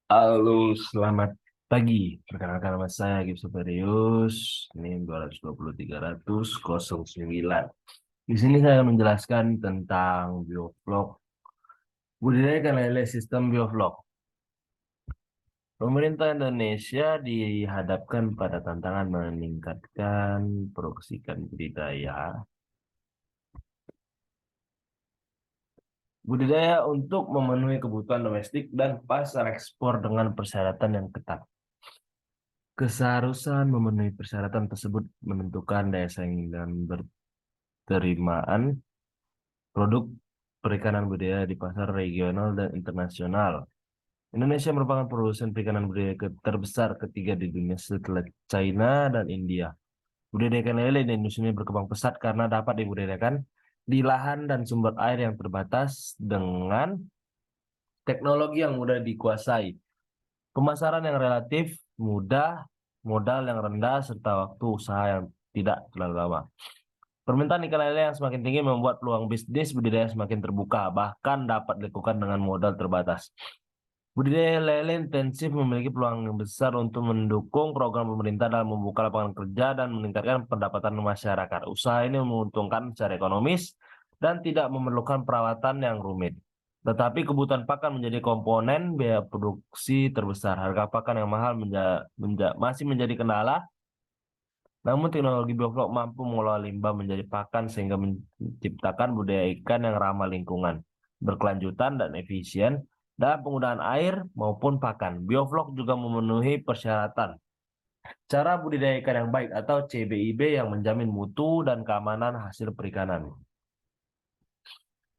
Halo, selamat pagi. Perkenalkan nama saya Gips Superius. Ini 220-300-09. Di sini saya akan menjelaskan tentang bioflok, budidaya ikan lele sistem bioflok. Pemerintah Indonesia dihadapkan pada tantangan meningkatkan produksi ikan budidaya untuk memenuhi kebutuhan domestik dan pasar ekspor dengan persyaratan yang ketat. Keseharusan memenuhi persyaratan tersebut menentukan daya saing dan berterimaan produk perikanan budidaya di pasar regional dan internasional. Indonesia merupakan produsen perikanan budidaya terbesar ketiga di dunia setelah China dan India. Budidaya ikan lele di Indonesia ini berkembang pesat karena dapat dibudidayakan di lahan dan sumber air yang terbatas dengan teknologi yang mudah dikuasai, pemasaran yang relatif mudah, modal yang rendah, serta waktu usaha yang tidak terlalu lama. Permintaan ikan lele yang semakin tinggi membuat peluang bisnis budidaya semakin terbuka, bahkan dapat dilakukan dengan modal terbatas. Budidaya lele intensif memiliki peluang yang besar untuk mendukung program pemerintah dalam membuka lapangan kerja dan meningkatkan pendapatan masyarakat. Usaha ini menguntungkan secara ekonomis dan tidak memerlukan perawatan yang rumit. Tetapi kebutuhan pakan menjadi komponen biaya produksi terbesar. Harga pakan yang mahal masih menjadi kendala, namun teknologi bioflok mampu mengolah limbah menjadi pakan sehingga menciptakan budaya ikan yang ramah lingkungan, berkelanjutan dan efisien dalam penggunaan air maupun pakan. Bioflok juga memenuhi persyaratan cara budidaya ikan yang baik atau CBIB yang menjamin mutu dan keamanan hasil perikanan.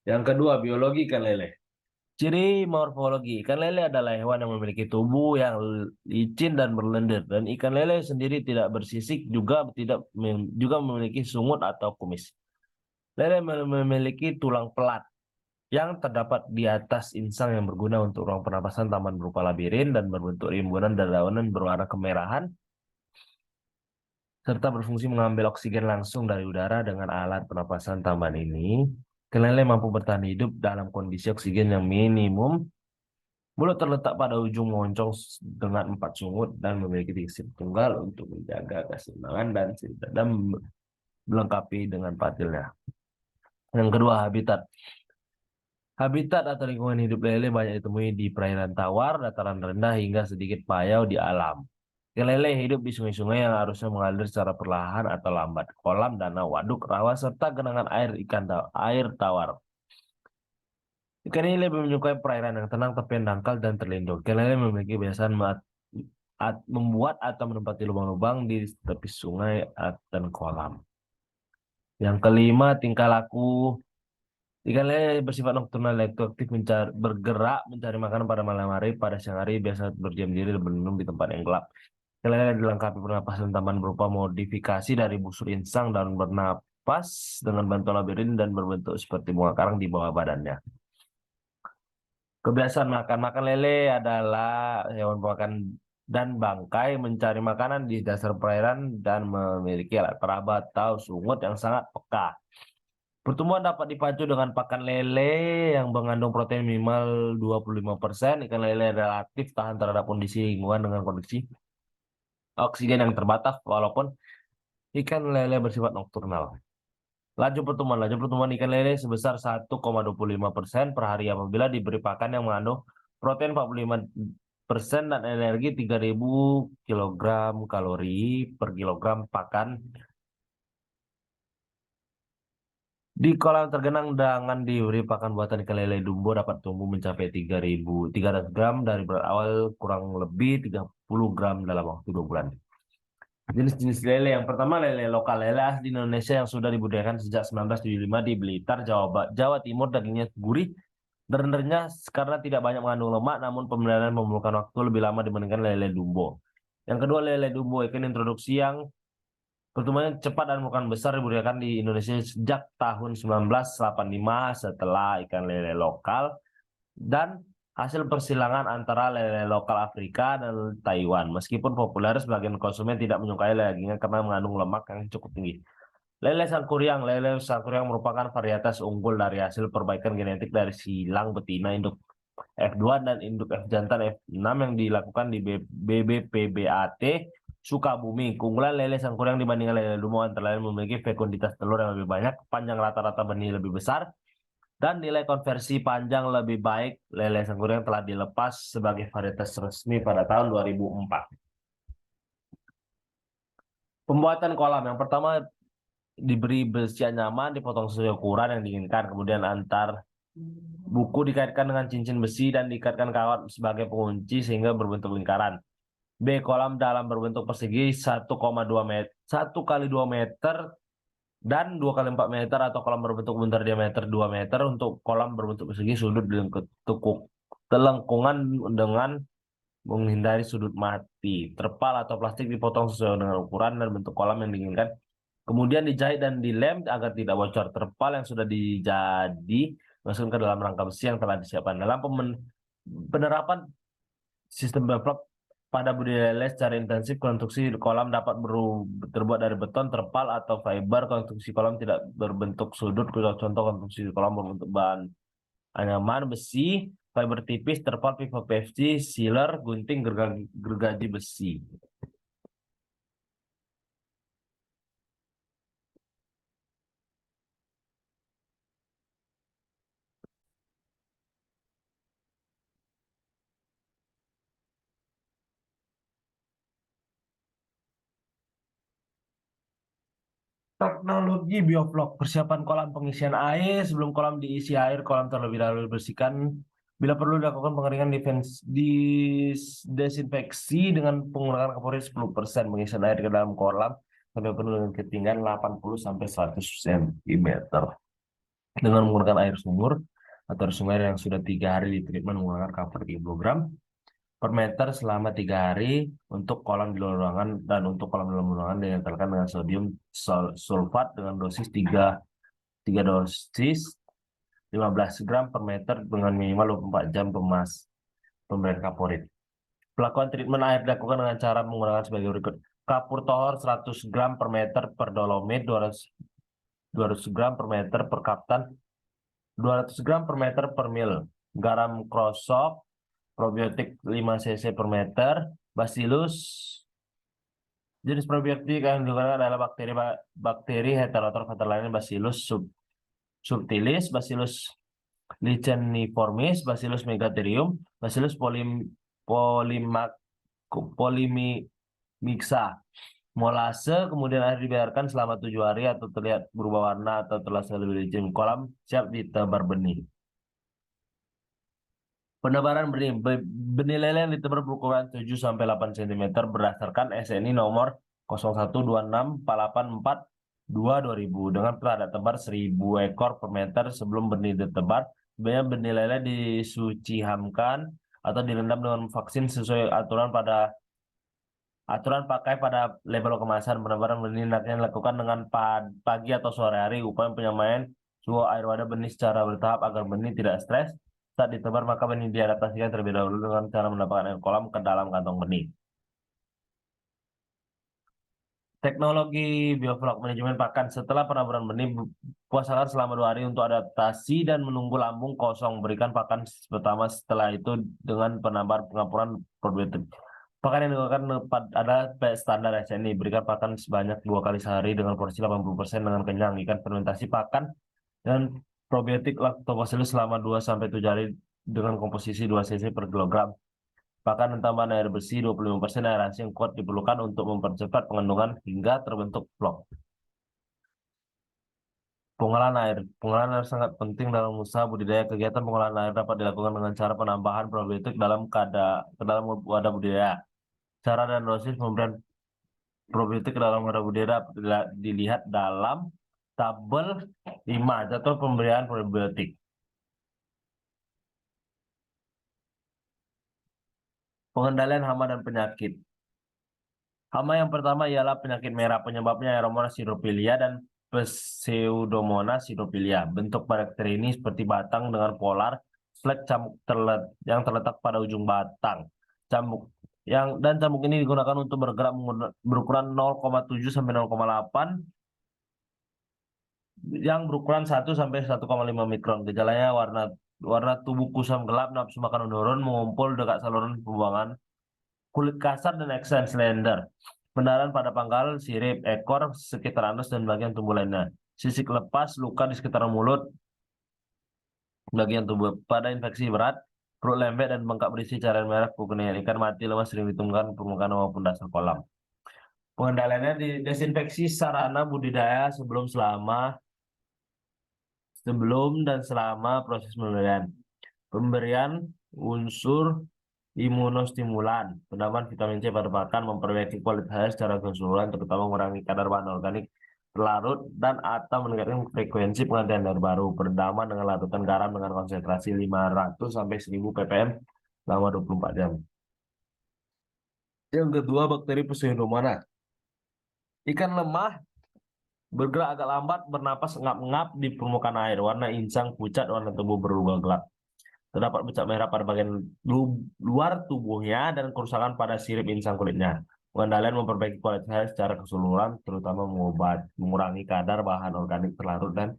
Yang kedua, biologi ikan lele. Ciri morfologi ikan lele adalah hewan yang memiliki tubuh yang licin dan berlendir, dan ikan lele sendiri tidak bersisik juga memiliki sungut atau kumis. Lele memiliki tulang pelat yang terdapat di atas insang yang berguna untuk ruang pernapasan taman berupa labirin dan berbentuk rimbunan dedaunan berwarna kemerahan, serta berfungsi mengambil oksigen langsung dari udara dengan alat pernapasan tambahan ini. Ikan lele mampu bertahan hidup dalam kondisi oksigen yang minimum. Mulut terletak pada ujung moncong dengan 4 sungut dan memiliki sirip tunggal untuk menjaga keseimbangan dan sirip dada melengkapi dengan patilnya. Yang kedua, habitat. Habitat atau lingkungan hidup lele banyak ditemui di perairan tawar, dataran rendah hingga sedikit payau di alam. Ikan lele hidup di sungai-sungai yang harusnya mengalir secara perlahan atau lambat, kolam, danau, waduk, rawa, serta genangan air tawar. Ikan lele lebih menyukai perairan yang tenang, tepi yang dangkal, dan terlindung. Ikan lele memiliki kebiasaan membuat atau menempati lubang-lubang di tepi sungai dan kolam. Yang kelima, tingkah laku. Ikan lele bersifat nokturnal, yaitu aktif bergerak mencari makanan pada malam hari. Pada siang hari biasa berdiam diri dan berlindung di tempat yang gelap. Ikan lele dilengkapi pernapasan tambahan berupa modifikasi dari busur insang dan bernapas dengan bantuan labirin dan berbentuk seperti bunga karang di bawah badannya. Kebiasaan makan. Makan lele adalah hewan pemakan dan bangkai, mencari makanan di dasar perairan dan memiliki alat peraba atau sungut yang sangat peka. Pertumbuhan dapat dipacu dengan pakan lele yang mengandung protein minimal 25%. Ikan lele relatif tahan terhadap kondisi lingkungan dengan kondisi oksigen yang terbatas, walaupun ikan lele bersifat nokturnal. Laju pertumbuhan ikan lele sebesar 1,25% per hari apabila diberi pakan yang mengandung protein 45% dan energi 3.000 kilogram kalori per kilogram pakan. Di kolam tergenang dengan diberi pakan buatan ikan lele dumbo dapat tumbuh mencapai 3.300 gram dari berat awal kurang lebih 30 gram dalam waktu 2 bulan. Jenis-jenis lele. Yang pertama, lele lokal. Lele asli Indonesia yang sudah dibudidayakan sejak 1975 di Blitar, Jawa Timur. Dagingnya gurih dan renyah karena tidak banyak mengandung lemak, namun pemeliharaan memerlukan waktu lebih lama dibandingkan lele dumbo. Yang kedua, lele dumbo. Ikan introduksi yang pertumbuhannya cepat dan bukan besar dibudidayakan di Indonesia sejak tahun 1985 setelah ikan lele lokal dan hasil persilangan antara lele lokal Afrika dan Taiwan. Meskipun populer, sebagian konsumen tidak menyukai dagingnya karena mengandung lemak yang cukup tinggi. Lele Sangkuriang merupakan varietas unggul dari hasil perbaikan genetik dari silang betina induk F2 dan induk F jantan F6 yang dilakukan di BBPBAT Sukabumi. Keunggulan lele Sangkuriang dibandingkan lele Lumo antara lain memiliki fekunditas telur yang lebih banyak, panjang rata-rata benih lebih besar, dan nilai konversi panjang lebih baik. Lele Sangkuriang telah dilepas sebagai varietas resmi pada tahun 2004. Pembuatan kolam yang pertama, diberi besi nyaman, dipotong sesuai ukuran yang diinginkan, kemudian antar buku dikaitkan dengan cincin besi dan diikatkan kawat sebagai pengunci sehingga berbentuk lingkaran. B. Kolam dalam berbentuk persegi 1,2 meter, 1 kali 2 meter dan 2 kali 4 meter, atau kolam berbentuk buntar diameter 2 meter. Untuk kolam berbentuk persegi, sudut telengkungan dengan menghindari sudut mati. Terpal atau plastik dipotong sesuai dengan ukuran dan bentuk kolam yang diinginkan. Kemudian dijahit dan dilem agar tidak bocor. Terpal yang sudah dijadi masukkan ke dalam rangka besi yang telah disiapkan. Dalam penerapan sistem bevlog pada budidaya lele secara intensif, konstruksi kolam dapat terbuat dari beton, terpal, atau fiber. Konstruksi kolam tidak berbentuk sudut. Contoh konstruksi kolam berbentuk bahan anyaman, besi, fiber tipis, terpal, PVC, sealer, gunting, gergaji besi. Teknologi bioflok, persiapan kolam pengisian air. Sebelum kolam diisi air, kolam terlebih dahulu dibersihkan. Bila perlu dilakukan pengeringan, desinfeksi dengan penggunaan kaporit 10%. Pengisian air ke dalam kolam sampai penuh dengan ketinggian 80 sampai 100 cm. Dengan menggunakan air sumur atau air sungai yang sudah 3 hari di treatment menggunakan cover 3 kg per meter selama 3 hari untuk kolam di luar ruangan, dan untuk kolam di dalam ruangan dinyatakan dengan sodium sulfat dengan dosis 3 dosis 15 gram per meter dengan minimal 24 jam pemberian kaporit. Pelakuan treatment air dilakukan dengan cara menggunakan sebagai berikut. Kapur tohor 100 gram per meter per dolomit, 200 gram per meter per kaptan, 200 gram per meter per mil. Garam krosok, probiotik 5 cc per meter, Bacillus. Jenis probiotik yang digunakan adalah bakteri heterotroph antara lain Bacillus subtilis, Bacillus licheniformis, Bacillus megatherium, Bacillus polymyxa. Molase, kemudian air dibiarkan selama 7 hari atau terlihat berubah warna atau terasa lebih licin. Kolam siap ditebar benih. Penebaran benih. Benih lele yang ditebar berukuran 7 sampai 8 cm berdasarkan SNI nomor 01264842-2000 dengan peradat tebar 1000 ekor per meter. Sebelum benih ditebar, sebaiknya benih lele disucihamkan atau direndam dengan vaksin sesuai aturan pakai pada label kemasan. Penebaran benih hendaknya dilakukan dengan pagi atau sore hari. Upaya penyemaian suhu air wadah benih secara bertahap agar benih tidak stres. Saat ditebar, maka benih diadaptasikan terlebih dahulu dengan cara menambahkan air kolam ke dalam kantong benih. Teknologi bioflok, manajemen pakan. Setelah penaburan benih, puasakan selama 2 hari untuk adaptasi dan menunggu lambung kosong. Berikan pakan pertama, setelah itu dengan penambahan pengampuran probiotik. Pakan yang digunakan adalah standar SNI. Berikan pakan sebanyak 2 kali sehari dengan porsi 80% dengan kenyang. Ikan fermentasi pakan dan probiotik lactobacillus selama 2-7 hari dengan komposisi 2 cc per kilogram. Pakan dan tambahan air bersih 25% aerasi yang kuat diperlukan untuk mempercepat pengandungan hingga terbentuk vlog. Pengolahan air. Pengolahan air sangat penting dalam usaha budidaya. Kegiatan pengolahan air dapat dilakukan dengan cara penambahan probiotik ke dalam wadah budidaya. Cara dan dosis pemberian probiotik ke dalam wadah budidaya dilihat dalam tabel 5 atau pemberian probiotik. Pengendalian hama dan penyakit. Hama yang pertama ialah penyakit merah. Penyebabnya Aeromonas sirophilia dan Pseudomonas sirophilia. Bentuk bakteri ini seperti batang dengan polar flek cambuk yang terletak pada ujung batang. Cambuk ini digunakan untuk bergerak berukuran 0,7 sampai 0,8 yang berukuran 1 sampai 1,5 mikron. Gejalanya warna Warna tubuh kusam gelap, nafsu makan menurun, mengumpul dekat saluran pembuangan, kulit kasar dan eksen slender. Pendarahan pada pangkal, sirip, ekor, sekitar anus dan bagian tubuh lainnya. Sisik lepas, luka di sekitar mulut, bagian tubuh. Pada infeksi berat, perut lembek dan bengkak berisi cairan merah kuning. Ikan mati lemas sering ditemukan permukaan maupun dasar kolam. Pengendaliannya di desinfeksi sarana budidaya sebelum dan selama proses penelitian. Pemberian unsur imunostimulan, penambahan vitamin C pada pakan, memperbaiki kualitas air secara keseluruhan, terutama mengurangi kadar bahan organik larut dan atau meningkatkan frekuensi pengantian air baru, perendaman dengan larutan garam dengan konsentrasi 500 sampai 1000 ppm selama 24 jam. Yang kedua, bakteri pseudomonas. Ikan lemah bergerak agak lambat, bernapas ngap-ngap di permukaan air, warna insang pucat, warna tubuh berubah gelap. Terdapat bercak merah pada bagian luar tubuhnya dan kerusakan pada sirip insang kulitnya. Pengendalian memperbaiki kualitas air secara keseluruhan, terutama mengurangi kadar bahan organik terlarut dan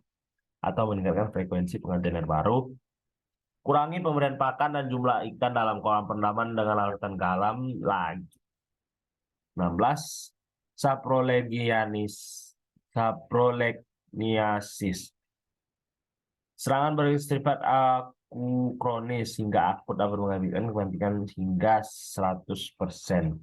atau meningkatkan frekuensi pengantian air baru. Kurangi pemberian pakan dan jumlah ikan dalam kolam perendaman dengan larutan garam lagi. 16. Saprolegniasis. Serangan bersifat kronis hingga akut dapat mengakibatkan kematian hingga 100%.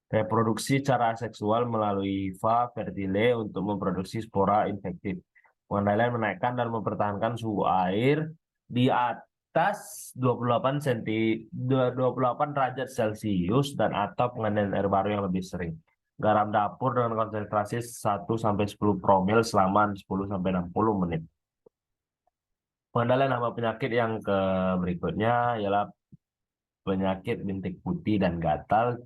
Reproduksi cara seksual melalui hifa fertile untuk memproduksi spora infektif. Pengendalian menaikkan dan mempertahankan suhu air di atas 28 derajat Celcius dan atau pengendalian air baru yang lebih sering. Garam dapur dengan konsentrasi 1 sampai 10 promil selama 10 sampai 60 menit. Pengendalian hama penyakit yang berikutnya ialah penyakit bintik putih dan gatal,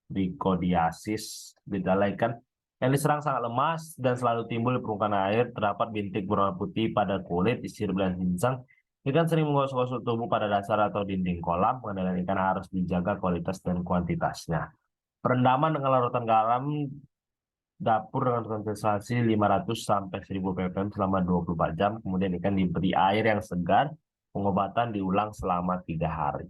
trikodiasis. Gejala ikan yang diserang sangat lemas dan selalu timbul di permukaan air. Terdapat bintik berwarna putih pada kulit, sirip dan insang. Ikan sering menggosok-gosok tubuh pada dasar atau dinding kolam. Pengendalian ikan harus dijaga kualitas dan kuantitasnya. Perendaman dengan larutan garam dapur dengan konsentrasi 500 sampai 1000 ppm selama 24 jam. Kemudian ikan diberi air yang segar. Pengobatan diulang selama 3 hari.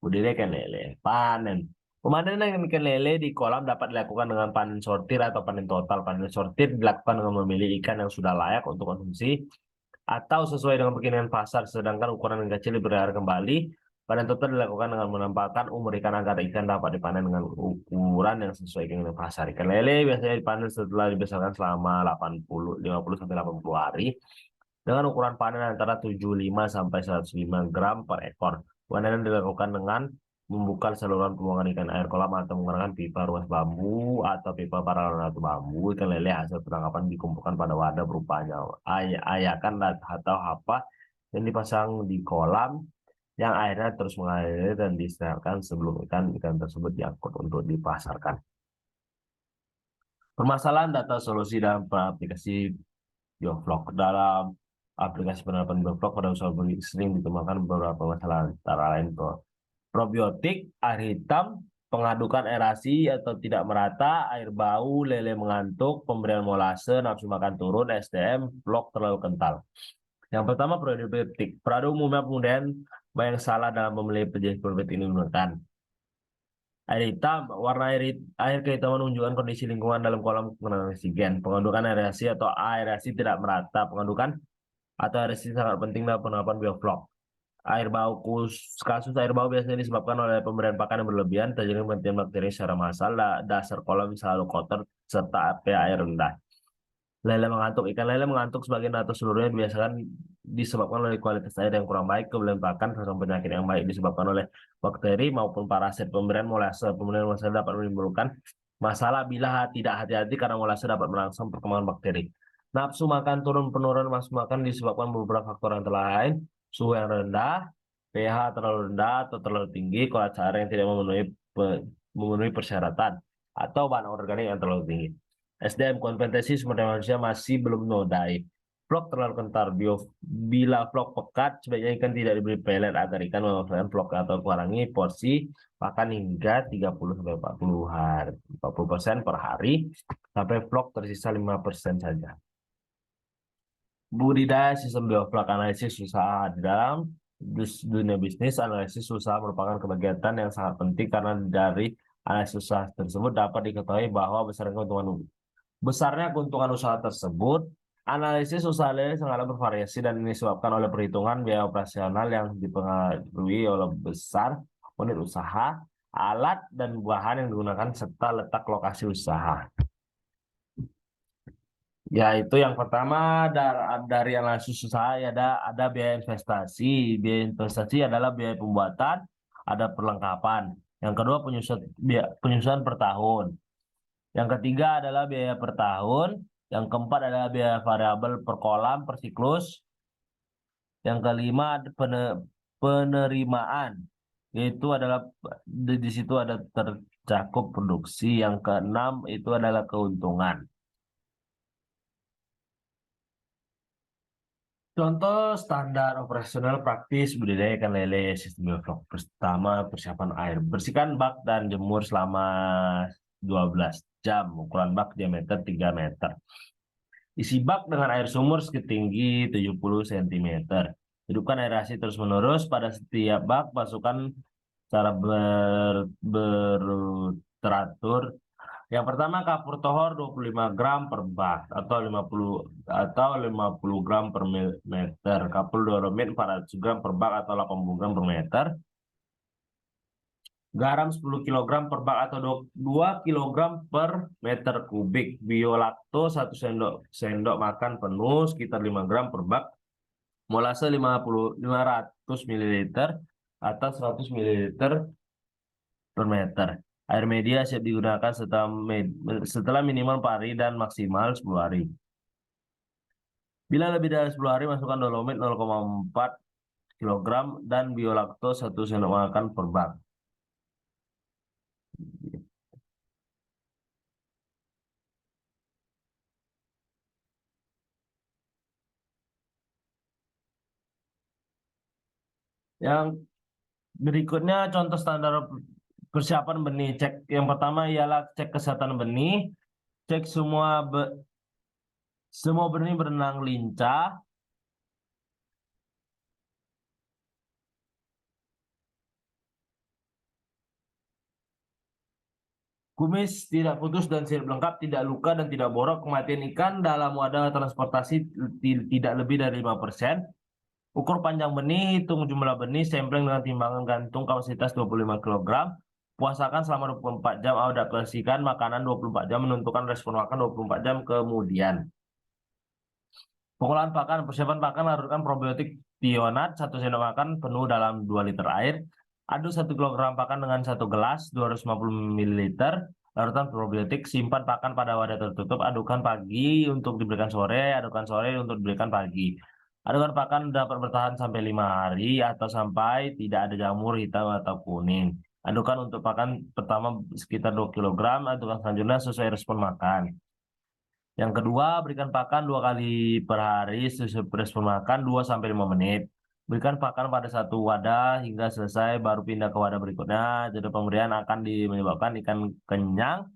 Budidaya ikan lele. Panen. Pemanenan ikan lele di kolam dapat dilakukan dengan panen sortir atau panen total. Panen sortir dilakukan dengan memilih ikan yang sudah layak untuk konsumsi atau sesuai dengan keinginan pasar, sedangkan ukuran yang kecil dipelihara kembali. Panen total dilakukan dengan menambahkan umur ikan agar ikan dapat dipanen dengan ukuran yang sesuai dengan pasar. Ikan lele biasanya dipanen setelah dibesarkan selama 50 sampai 80 hari dengan ukuran panen antara 75 sampai 105 gram per ekor. Panenan dilakukan dengan membuka saluran pembuangan ikan air kolam atau menggunakan pipa ruas bambu atau pipa paralon atau bambu. Ikan lele hasil penangkapan dikumpulkan pada wadah berupa ayakan atau apa yang dipasang di kolam yang airnya terus mengalir dan diistirahatkan sebelum ikan tersebut diangkut untuk dipasarkan. Permasalahan data solusi dalam aplikasi bioflok. Dalam aplikasi penerapan bioflok pada usaha sering ditemukan beberapa masalah, antara lain probiotik, air hitam, pengadukan aerasi atau tidak merata, air bau, lele mengantuk, pemberian molase, nafsu makan turun, SDM, blok terlalu kental. Yang pertama, probiotik. Pada umumnya kemudian banyak salah dalam memilih jenis probiotik ini menggunakan air hitam. Warna air kehitaman menunjukkan kondisi lingkungan dalam kolam kekurangan oksigen. Pengadukan aerasi atau aerasi tidak merata. Pengadukan atau aerasi sangat penting dalam penerapan bioflok. Kasus air bau biasanya disebabkan oleh pemberian pakan yang berlebihan, terjadi kematian bakteri secara massal, dasar kolam selalu kotor, serta pH air rendah. Lele mengantuk. Ikan lele mengantuk sebagian atau seluruhnya biasakan disebabkan oleh kualitas air yang kurang baik, kebelian pakan, serta penyakit yang baik disebabkan oleh bakteri maupun parasit. Pemberian molase dapat menimbulkan masalah bila tidak hati-hati karena molase dapat merangsang perkembangan bakteri. Nafsu makan turun, penurunan nafsu makan disebabkan beberapa faktor antara lain suhu yang rendah, pH terlalu rendah atau terlalu tinggi, kualitas air yang tidak memenuhi persyaratan, atau bahan organik yang terlalu tinggi. SDM kompetensi sumber daya manusia masih belum memadai. Vlog terlalu kental. Bila vlog pekat, sebaiknya ikan tidak diberi pelet agar ikan memanfaatkan vlog atau kurangi porsi pakan hingga 30-40% per hari, sampai vlog tersisa 5% saja. Budidaya sistem bioflak analisis usaha. Di dalam dunia bisnis, analisis usaha merupakan kegiatan yang sangat penting karena dari analisis usaha tersebut dapat diketahui bahwa besarnya keuntungan usaha tersebut. Analisis usaha ini sangatlah bervariasi dan ini disebabkan oleh perhitungan biaya operasional yang dipengaruhi oleh besar unit usaha, alat dan bahan yang digunakan serta letak lokasi usaha. Yaitu yang pertama dari analisis usaha ya ada biaya investasi. Biaya investasi adalah biaya pembuatan, ada perlengkapan. Yang kedua penyusunan per tahun. Yang ketiga adalah biaya per tahun. Yang keempat adalah biaya variabel per kolam per siklus. Yang kelima ada penerimaan, yaitu adalah di situ ada tercakup produksi. Yang keenam itu adalah keuntungan. Contoh standar operasional praktis budidaya ikan lele sistem bioflok. Pertama, persiapan air. Bersihkan bak dan jemur selama 12 jam. Ukuran bak diameter 3 meter. Isi bak dengan air sumur setinggi 70 cm. Hidupkan aerasi terus-menerus pada setiap bak. Masukkan secara berteratur. Yang pertama kapur tohor 25 gram per bak atau 50 gram per meter. Kapur dolomit 400 gram per bak atau 80 gram per meter. Garam 10 kg per bak atau 2 kg per meter kubik. Biolakto 1 sendok makan penuh sekitar 5 gram per bak. Molase 500 ml atau 100 ml per meter. Air media siap digunakan setelah minimal 4 hari dan maksimal 10 hari. Bila lebih dari 10 hari, masukkan dolomit 0,4 kg dan biolakto 1 sendok makan per bak. Yang berikutnya contoh standar persiapan benih. Cek yang pertama ialah cek kesehatan benih, cek semua benih berenang lincah, kumis tidak putus dan sirip lengkap, tidak luka dan tidak borok. Kematian ikan dalam wadah transportasi tidak lebih dari 5%. Ukur panjang benih, hitung jumlah benih, sampling dengan timbangan gantung kapasitas 25 kg. Puasakan selama 24 jam, adaptasikan makanan 24 jam, menentukan respon makan 24 jam kemudian. Pengolahan pakan, persiapan pakan, larutkan probiotik tionat 1 sendok makan penuh dalam 2 liter air. Aduk 1 kg pakan dengan 1 gelas 250 ml. Larutan probiotik, simpan pakan pada wadah tertutup, adukan pagi untuk diberikan sore, adukan sore untuk diberikan pagi. Adukan pakan dapat bertahan sampai 5 hari atau sampai tidak ada jamur hitam atau kuning. Adukan untuk pakan pertama sekitar 2 kg, adukan selanjutnya sesuai respon makan. Yang kedua, berikan pakan 2 kali per hari sesuai respon makan 2-5 menit. Berikan pakan pada satu wadah hingga selesai, baru pindah ke wadah berikutnya. Jadi pemberian akan menyebabkan ikan kenyang,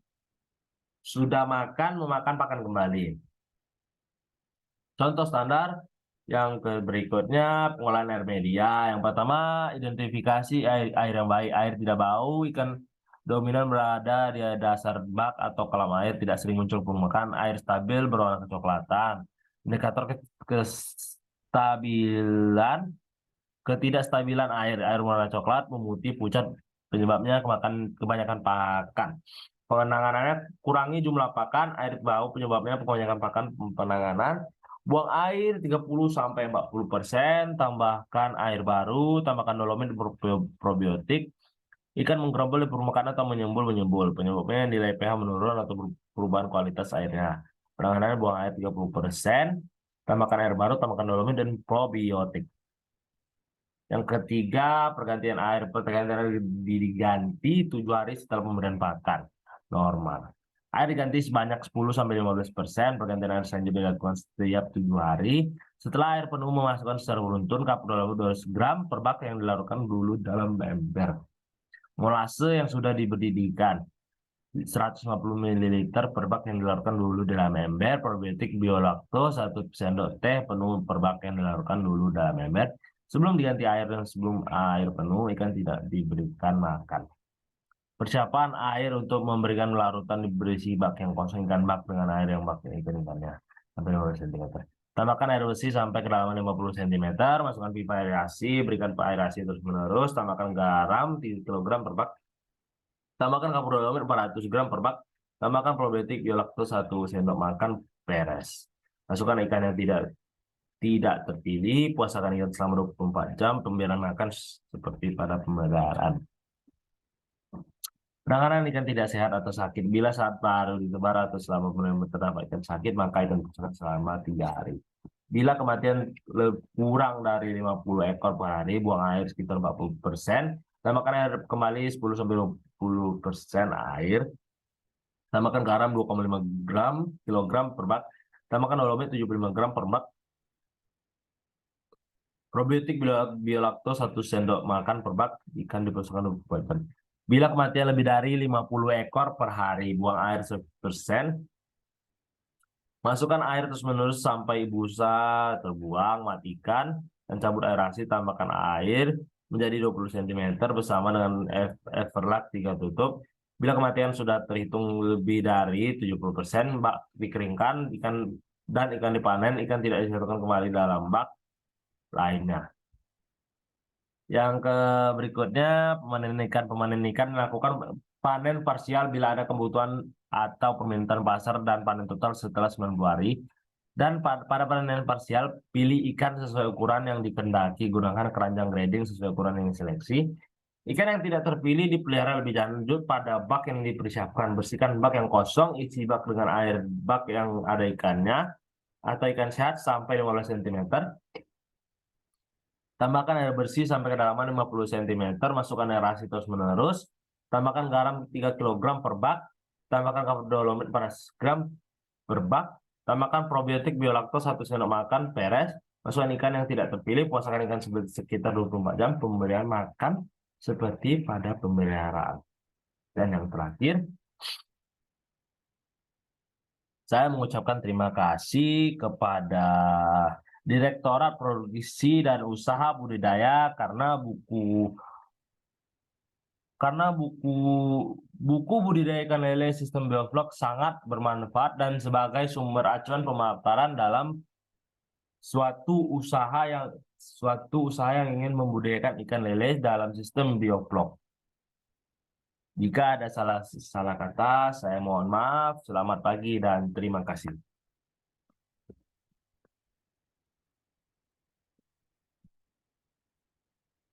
sudah makan, memakan pakan kembali. Contoh standar yang berikutnya pengolahan air media. Yang pertama, identifikasi air yang baik. Air tidak bau, ikan dominan berada di dasar bak atau kolam air, tidak sering muncul permukaan, air stabil berwarna kecoklatan. Indikator ketidakstabilan air warna coklat, memutih, pucat, penyebabnya kebanyakan pakan. Penanganannya, kurangi jumlah pakan, air bau penyebabnya kebanyakan pakan. Penanganan, buang air 30-40%, tambahkan air baru, tambahkan dolomit probiotik. Ikan menggerombol di permukaan atau menyembul. Penyebabnya nilai pH menurun atau perubahan kualitas airnya. Penanganannya, buang air 30%, tambahkan air baru, tambahkan dolomit dan probiotik. Yang ketiga, pergantian air diganti 7 hari setelah pemberian pakan normal. Air diganti sebanyak 10-15%. Pergantian air selanjutnya dilakukan setiap 7 hari. Setelah air penuh, memasukkan secara beruntun kapur 200 gram per bak yang dilarutkan dulu dalam ember. Molase yang sudah diberdirikan. 150 ml per bak yang dilarutkan dulu dalam ember. Probiotik biolakto 1 sendok teh penuh per bak yang dilarutkan dulu dalam ember. Sebelum diganti air dan sebelum air penuh, ikan tidak diberikan makan. Persiapan air untuk memberikan larutan berisi bak yang kosong, ikan bak dengan air yang bak ikan-ikannya sampai 15 cm. Tambahkan air bersih sampai kedalaman 50 cm, masukkan pipa aerasi, berikan aerasi terus menerus, tambahkan garam 3 kg per bak, tambahkan kapur dalaman 400 gram per bak, tambahkan probiotik biolakto 1 sendok makan, beres. Masukkan ikan yang tidak terpilih, puasakan ikan selama 24 jam, pemberian makan seperti pada pemeliharaan. Penanganan ikan tidak sehat atau sakit. Bila saat baru ditebar atau selama penemuan terdapat ikan sakit, maka ikan pusat selama 3 hari. Bila kematian kurang dari 50 ekor per hari, buang air sekitar 40%. Tambahkan air kembali 10-20% air. Tambahkan garam 2,5 kilogram per bak. Tambahkan dolomit 75 gram per bak. Probiotik biolakto 1 sendok makan per bak, ikan diperlukan 24 jam. Bila kematian lebih dari 50 ekor per hari, buang air 1%. Masukkan air terus menerus sampai busa terbuang, matikan, dan cabut aerasi, tambahkan air menjadi 20 cm bersama dengan Everlak 3 tutup. Bila kematian sudah terhitung lebih dari 70%, bak dikeringkan, ikan dipanen, ikan tidak dimasukkan kembali dalam bak lainnya. Yang ke berikutnya, pemanen ikan dilakukan panen parsial bila ada kebutuhan atau permintaan pasar dan panen total setelah 90 hari. Dan pada panen parsial, pilih ikan sesuai ukuran yang dikendaki, gunakan keranjang grading sesuai ukuran yang diseleksi. Ikan yang tidak terpilih dipelihara lebih lanjut pada bak yang dipersiapkan. Bersihkan bak yang kosong, isi bak dengan air bak yang ada ikannya atau ikan sehat sampai 15 cm. Tambahkan air bersih sampai kedalaman 50 cm, masukkan aerasi terus menerus, tambahkan garam 3 kg per bak, tambahkan kapur dolomit 400 gram per bak, tambahkan probiotik biolakto 1 sendok makan, beres. Masukkan ikan yang tidak terpilih, puasakan ikan sekitar 24 jam, pemberian makan seperti pada pemeliharaan. Dan yang terakhir, saya mengucapkan terima kasih kepada Direktorat Produksi dan Usaha Budidaya karena buku budidaya ikan lele sistem bioflok sangat bermanfaat dan sebagai sumber acuan pemaparan dalam suatu usaha yang ingin membudidayakan ikan lele dalam sistem bioflok. Jika ada salah kata, saya mohon maaf. Selamat pagi dan terima kasih.